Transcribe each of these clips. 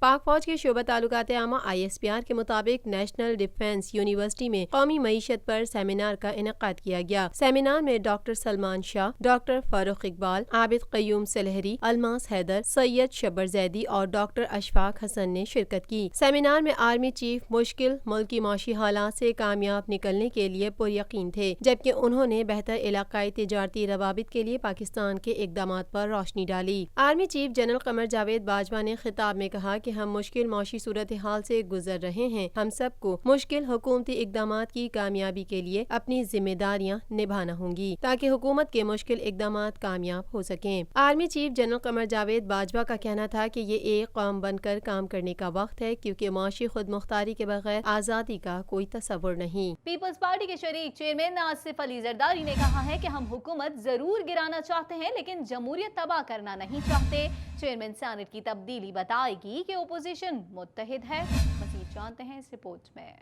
پاک فوج کے شعبہ تعلقات عامہ ISPR کے مطابق نیشنل ڈیفنس یونیورسٹی میں قومی معیشت پر سیمینار کا انعقاد کیا گیا۔ سیمینار میں ڈاکٹر سلمان شاہ، ڈاکٹر فاروق اقبال، عابد قیوم سلہری، الماس حیدر، سید شبر زیدی اور ڈاکٹر اشفاق حسن نے شرکت کی۔ سیمینار میں آرمی چیف مشکل ملکی معاشی حالات سے کامیاب نکلنے کے لیے پریقین تھے، جبکہ انہوں نے بہتر علاقائی تجارتی روابط کے لیے پاکستان کے اقدامات پر روشنی ڈالی۔ Army chief general Qamar Javed Bajwa نے خطاب میں کہا کہ ہم مشکل معاشی صورتحال سے گزر رہے ہیں، ہم سب کو مشکل حکومتی اقدامات کی کامیابی کے لیے اپنی ذمہ داریاں نبھانا ہوں گی تاکہ حکومت کے مشکل اقدامات کامیاب ہو سکیں۔ Army chief general Qamar Javed Bajwa کا کہنا تھا کہ یہ ایک قوم بن کر کام کرنے کا وقت ہے، کیونکہ معاشی خود مختاری کے بغیر آزادی کا کوئی تصور نہیں۔ پیپلز پارٹی کے شریک چیئرمین آصف علی زرداری نے کہا ہے کہ ہم حکومت ضرور گرانا چاہتے ہیں لیکن جمہوریت تباہ کرنا نہیں چاہتے۔ چیئرمین سینٹ کی تبدیلی بتائے گی کہ اپوزیشن متحد ہے۔ مزید جانتے ہیں اس رپورٹ میں۔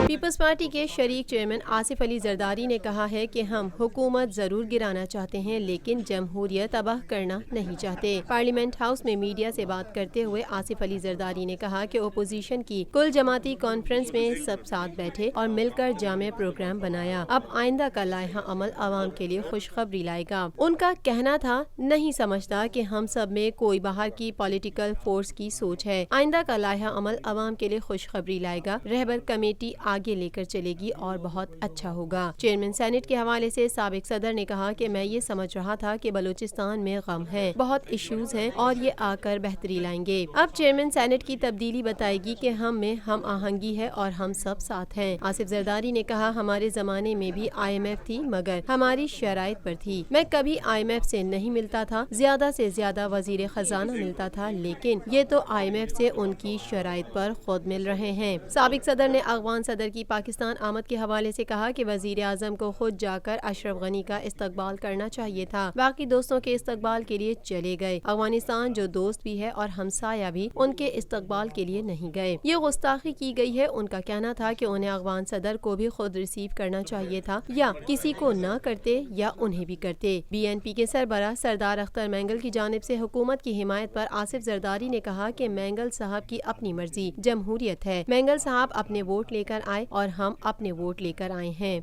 پیپلز پارٹی کے شریک چیئرمین آصف علی زرداری نے کہا ہے کہ ہم حکومت ضرور گرانا چاہتے ہیں لیکن جمہوریت تباہ کرنا نہیں چاہتے۔ پارلیمنٹ ہاؤس میں میڈیا سے بات کرتے ہوئے آصف علی زرداری نے کہا کہ اپوزیشن کی کل جماعتی کانفرنس میں سب ساتھ بیٹھے اور مل کر جامع پروگرام بنایا۔ اب آئندہ کا لائحہ عمل عوام کے لیے خوشخبری لائے گا۔ ان کا کہنا تھا، نہیں سمجھتا کہ ہم سب میں کوئی باہر کی پولیٹیکل فورس کی سوچ ہے۔ آئندہ کا لائحہ عمل عوام کے لیے خوشخبری لائے گا، رہبر کمیٹی آگے لے کر چلے گی اور بہت اچھا ہوگا۔ چیئرمین سینٹ کے حوالے سے سابق صدر نے کہا کہ میں یہ سمجھ رہا تھا کہ بلوچستان میں غم ہے، بہت ایشوز ہیں اور یہ آ کر بہتری لائیں گے۔ اب چیئرمین سینٹ کی تبدیلی بتائے گی کہ ہم میں ہم آہنگی ہے اور ہم سب ساتھ ہیں۔ آصف زرداری نے کہا، ہمارے زمانے میں بھی IMF تھی مگر ہماری شرائط پر تھی۔ میں کبھی IMF سے نہیں ملتا تھا، زیادہ سے زیادہ وزیر خزانہ ملتا تھا، لیکن یہ تو IMF سے ان کی شرائط پر خود مل رہے ہیں۔ سابق صدر نے افغان صدر کی پاکستان آمد کے حوالے سے کہا کہ وزیر اعظم کو خود جا کر اشرف غنی کا استقبال کرنا چاہیے تھا، باقی دوستوں کے استقبال کے لیے چلے گئے۔ افغانستان جو دوست بھی ہے اور ہمسایہ بھی، ان کے استقبال کے لیے نہیں گئے، یہ گستاخی کی گئی ہے۔ ان کا کہنا تھا کہ انہیں افغان صدر کو بھی خود ریسیو کرنا چاہیے تھا، یا کسی کو نہ کرتے یا انہیں بھی کرتے۔ BNP کے سربراہ سردار اختر مینگل کی جانب سے حکومت کی حمایت پر آصف زرداری نے کہا کہ مینگل صاحب کی اپنی مرضی، جمہوریت ہے، مینگل صاحب اپنے ووٹ لے کر آئے اور ہم اپنے ووٹ لے کر آئے ہیں۔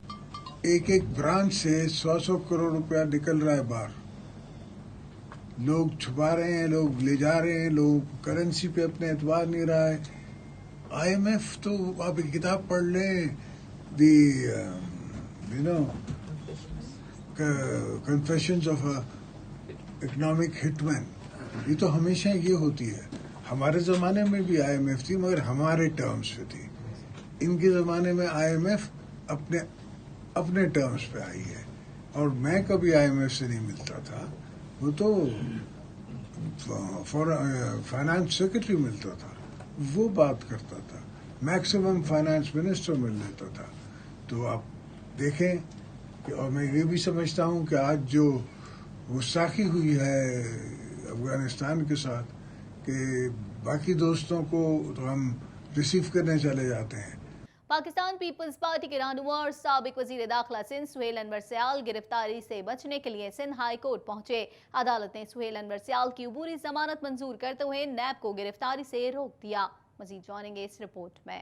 ایک برانچ سے 100 کروڑ روپیہ نکل رہا ہے باہر، لوگ چھپا رہے ہیں، لوگ لے جا رہے ہیں، لوگ کرنسی پہ اپنے اعتبار نہیں رہا ہے۔ IMF تو آپ ایک کتاب پڑھ لیں، دی کنفیشنز آف اکنامک ہٹ مین، یہ تو ہمیشہ یہ ہوتی ہے۔ ہمارے زمانے میں بھی IMF تھی مگر ہمارے ٹرمز پہ تھی، ان کے زمانے میں IMF اپنے ٹرمز پہ آئی ہے، اور میں کبھی IMF سے نہیں ملتا تھا، وہ تو فائنانس سیکرٹری ملتا تھا، وہ بات کرتا تھا، میکسیمم فائنانس منسٹر مل لیتا تھا۔ تو آپ دیکھیں کہ، اور میں یہ بھی سمجھتا ہوں کہ آج جو گستاخی ہوئی ہے افغانستان کے ساتھ، کہ باقی دوستوں کو تو ہم ریسیو کرنے چلے جاتے ہیں۔ پاکستان پیپلز پارٹی کے رہنما اور سابق وزیر داخلہ سندھ سہیل انور سیال گرفتاری سے بچنے کے لیے سندھ ہائی کورٹ پہنچے۔ عدالت نے سہیل انور سیال کی عبوری ضمانت منظور کرتے ہوئے نیب کو گرفتاری سے روک دیا۔ مزید جانیں گے اس رپورٹ میں۔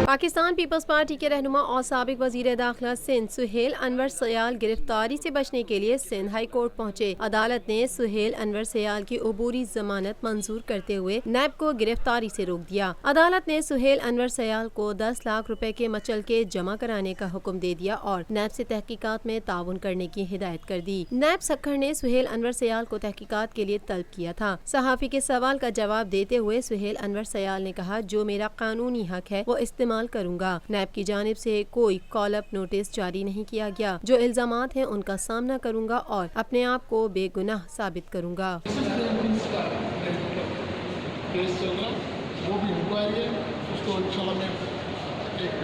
پاکستان پیپلز پارٹی کے رہنما اور سابق وزیر داخلہ سندھ سہیل انور سیال گرفتاری سے بچنے کے لیے سندھ ہائی کورٹ پہنچے۔ عدالت نے سہیل انور سیال کی عبوری ضمانت منظور کرتے ہوئے نیب کو گرفتاری سے روک دیا۔ عدالت نے سہیل انور سیال کو 10 لاکھ روپے کے مچلکے جمع کرانے کا حکم دے دیا اور نیب سے تحقیقات میں تعاون کرنے کی ہدایت کر دی۔ نیب سکھر نے سہیل انور سیال کو تحقیقات کے لیے طلب کیا تھا۔ صحافی کے سوال کا جواب دیتے ہوئے سہیل انور سیال نے کہا، جو میرا قانونی حق ہے وہ استعمال کروں گا۔ نیب کی جانب سے کوئی کال اپ نوٹس جاری نہیں کیا گیا۔ جو الزامات ہیں ان کا سامنا کروں گا اور اپنے آپ کو بے گناہ ثابت کروں گا۔ وہ جو بھی انکوائری ہے اس کو انشاءاللہ میں ایک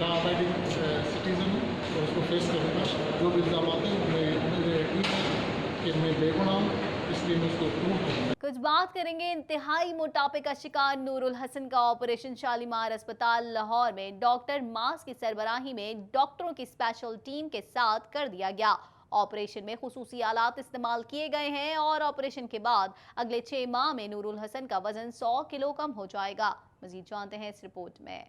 لا ابائڈنگ سٹیزن ہوں اور اس کو فیس کروں گا. جو بھی الزامات ہیں مجھے یقین ہے کہ میں بے گناہ ہوں, اس لیے میں اس کو پروو کروں گا. کچھ بات کریں گے انتہائی موٹاپے کا شکار نور الحسن کا. آپریشن شالیمار اسپتال لاہور میں ڈاکٹر ماس کی سربراہی میں ڈاکٹروں کی اسپیشل ٹیم کے ساتھ کر دیا گیا. آپریشن میں خصوصی آلات استعمال کیے گئے ہیں اور آپریشن کے بعد اگلے 6 ماہ میں نور الحسن کا وزن 100 کلو کم ہو جائے گا. مزید جانتے ہیں اس رپورٹ میں.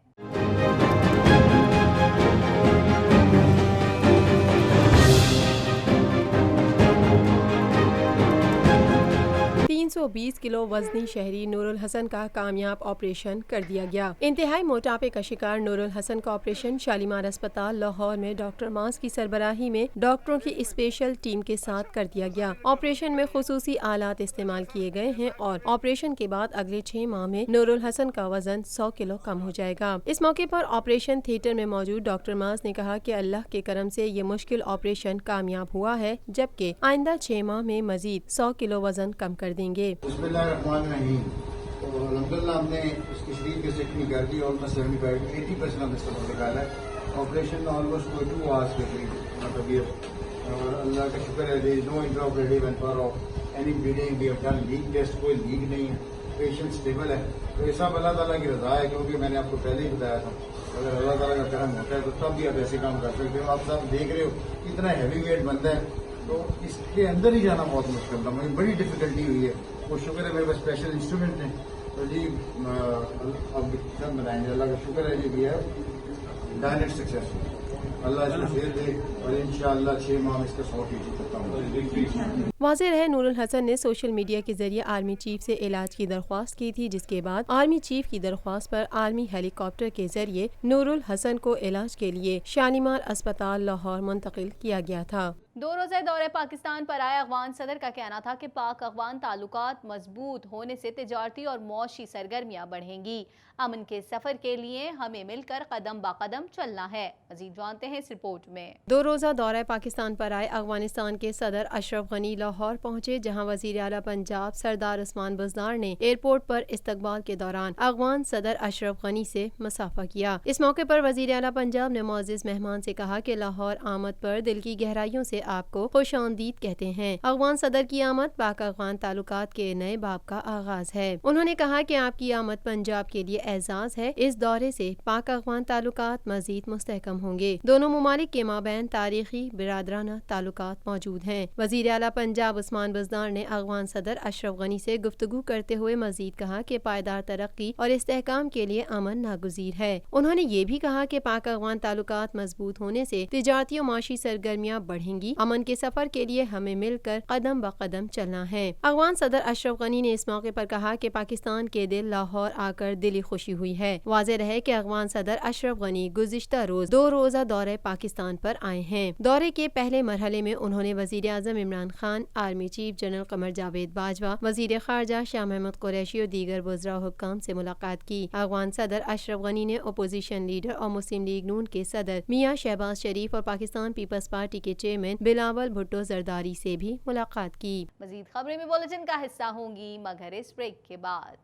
320 کلو وزنی شہری نور الحسن کا کامیاب آپریشن کر دیا گیا. انتہائی موٹاپے کا شکار نور الحسن کا آپریشن شالیمار اسپتال لاہور میں ڈاکٹر ماس کی سربراہی میں ڈاکٹروں کی اسپیشل ٹیم کے ساتھ کر دیا گیا. آپریشن میں خصوصی آلات استعمال کیے گئے ہیں اور آپریشن کے بعد اگلے 6 ماہ میں نور الحسن کا وزن 100 کلو کم ہو جائے گا. اس موقع پر آپریشن تھیٹر میں موجود ڈاکٹر ماس نے کہا کہ اللہ کے کرم سے یہ مشکل آپریشن کامیاب ہوا ہے, جبکہ آئندہ 6 ماہ میں مزید 100 کلو وزن کم کر دیں گے. بسم اللہ الرحمن الرحیم. تو الحمدللہ ہم نے اس کی شریر کی سیکنی کر دی, آلموسٹ 75-80% ہم اس کا نکالا ہے. آپریشن آلموسٹ 2 hours کے قریب مطلب یہ, اور اللہ کا شکر ہے دیر از نو انٹراپریٹیو انفار of any bleeding. We have done leak test, کوئی لیک نہیں ہے, پیشنٹ اسٹیبل ہے. تو یہ سب اللہ تعالیٰ کی رضا ہے, کیونکہ میں نے آپ کو پہلے ہی بتایا تھا اگر اللہ تعالیٰ کا کرم ہوتا ہے تو تب بھی آپ ایسے کام کر سکتے ہو. آپ سب دیکھ رہے ہو اتنا ہیوی ویٹ بندہ ہے, تو اس کے اندر ہی جانا بہت مشکل تھا. مجھے بڑی ڈفیکلٹی ہوئی ہے. وہ شکر ہے میرے پاس اسپیشل انسٹرومنٹ ہیں. تو جی اب سب بتائیں گے, اللہ کا شکر ہے جی ہے ڈائریکٹ سکسیسفل. اللہ اس کو خیر دے اور انشاءاللہ 6 ماہ میں اس کا 100% کرتا ہوں. واضح رہے نور الحسن نے سوشل میڈیا کے ذریعے آرمی چیف سے علاج کی درخواست کی تھی, جس کے بعد آرمی چیف کی درخواست پر آرمی ہیلی کاپٹر کے ذریعے نور الحسن کو علاج کے لیے شالیمار اسپتال لاہور منتقل کیا گیا تھا. 2 روزہ دورہ پاکستان پر آئے افغان صدر کا کہنا تھا کہ پاک افغان تعلقات مضبوط ہونے سے تجارتی اور معاشی سرگرمیاں بڑھیں گی. امن کے سفر کے لیے ہمیں مل کر قدم با قدم چلنا ہے. مزید جانتے ہیں اس رپورٹ میں. 2 روزہ دورہ پاکستان پر آئے افغانستان کے صدر اشرف غنی لاہور پہنچے, جہاں وزیر اعلیٰ پنجاب سردار عثمان بزدار نے ایئرپورٹ پر استقبال کے دوران افغان صدر اشرف غنی سے مصافحہ کیا. اس موقع پر وزیر اعلیٰ پنجاب نے معزز مہمان سے کہا کہ لاہور آمد پر دل کی گہرائیوں سے آپ کو خوش آمدید کہتے ہیں. افغان صدر کی آمد پاک افغان تعلقات کے نئے باب کا آغاز ہے. انہوں نے کہا کہ آپ کی آمد پنجاب کے لیے اعزاز ہے. اس دورے سے پاک افغان تعلقات مزید مستحکم ہوں گے. دونوں ممالک کے مابین تاریخی برادرانہ تعلقات موجود ہیں. وزیر اعلیٰ پنجاب عثمان بزدار نے افغان صدر اشرف غنی سے گفتگو کرتے ہوئے مزید کہا کہ پائیدار ترقی اور استحکام کے لیے امن ناگزیر ہے. انہوں نے یہ بھی کہا کہ پاک افغان تعلقات مضبوط ہونے سے تجارتی و معاشی سرگرمیاں بڑھیں گی. امن کے سفر کے لیے ہمیں مل کر قدم با قدم چلنا ہے. افغان صدر اشرف غنی نے اس موقع پر کہا کہ پاکستان کے دل لاہور آ کر دلی خوشی ہوئی ہے. واضح رہے کہ افغان صدر اشرف غنی گزشتہ روز 2 روزہ دورے پاکستان پر آئے ہیں. دورے کے پہلے مرحلے میں انہوں نے وزیر اعظم Imran Khan, army chief general Qamar Javed Bajwa, وزیر خارجہ شاہ محمود قریشی اور دیگر وزراء و حکام سے ملاقات کی. افغان صدر اشرف غنی نے اپوزیشن لیڈر اور مسلم لیگ نون کے صدر میاں شہباز شریف اور پاکستان پیپلز پارٹی کے چیئرمین بلاول بھٹو زرداری سے بھی ملاقات کی. مزید خبریں بھی بلیٹن کا حصہ ہوں گی مگر اس بریک کے بعد.